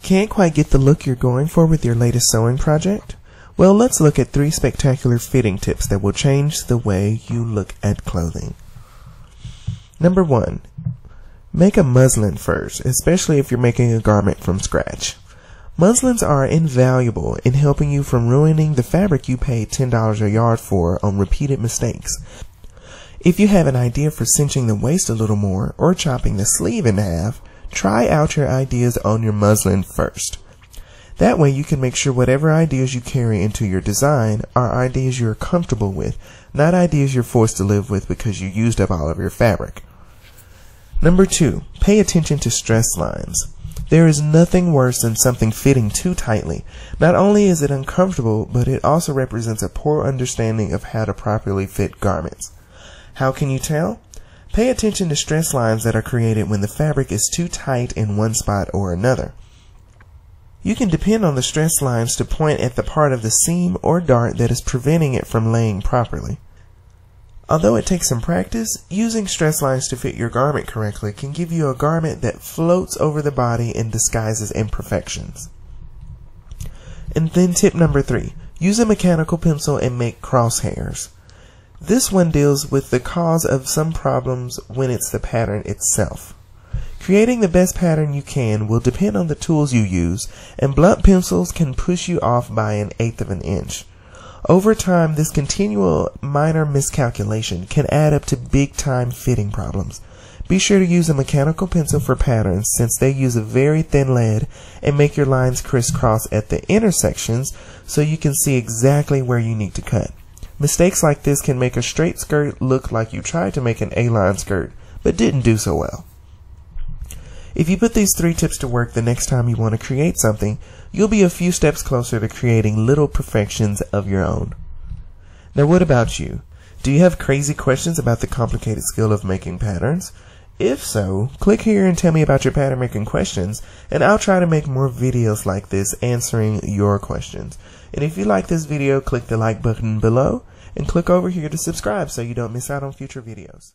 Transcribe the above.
Can't quite get the look you're going for with your latest sewing project? Well, let's look at 3 spectacular fitting tips that will change the way you look at clothing. Number 1. Make a muslin first, especially if you're making a garment from scratch. Muslins are invaluable in helping you from ruining the fabric you paid $10 a yard for on repeated mistakes. If you have an idea for cinching the waist a little more or chopping the sleeve in half, try out your ideas on your muslin first. That way you can make sure whatever ideas you carry into your design are ideas you're comfortable with, not ideas you're forced to live with because you used up all of your fabric. Number 2, pay attention to stress lines. There is nothing worse than something fitting too tightly. Not only is it uncomfortable, but it also represents a poor understanding of how to properly fit garments. How can you tell? Pay attention to stress lines that are created when the fabric is too tight in one spot or another. You can depend on the stress lines to point at the part of the seam or dart that is preventing it from laying properly. Although it takes some practice, using stress lines to fit your garment correctly can give you a garment that floats over the body and disguises imperfections. And then tip number 3, use a mechanical pencil and make crosshairs. This one deals with the cause of some problems when it's the pattern itself. Creating the best pattern you can will depend on the tools you use, and blunt pencils can push you off by 1/8 of an inch. Over time, this continual minor miscalculation can add up to big-time fitting problems. Be sure to use a mechanical pencil for patterns since they use a very thin lead and make your lines crisscross at the intersections so you can see exactly where you need to cut. Mistakes like this can make a straight skirt look like you tried to make an A-line skirt, but didn't do so well. If you put these 3 tips to work the next time you want to create something, you'll be a few steps closer to creating little perfections of your own. Now what about you? Do you have crazy questions about the complicated skill of making patterns? If so, click here and tell me about your pattern making questions, and I'll try to make more videos like this answering your questions. And if you like this video, click the like button below and click over here to subscribe so you don't miss out on future videos.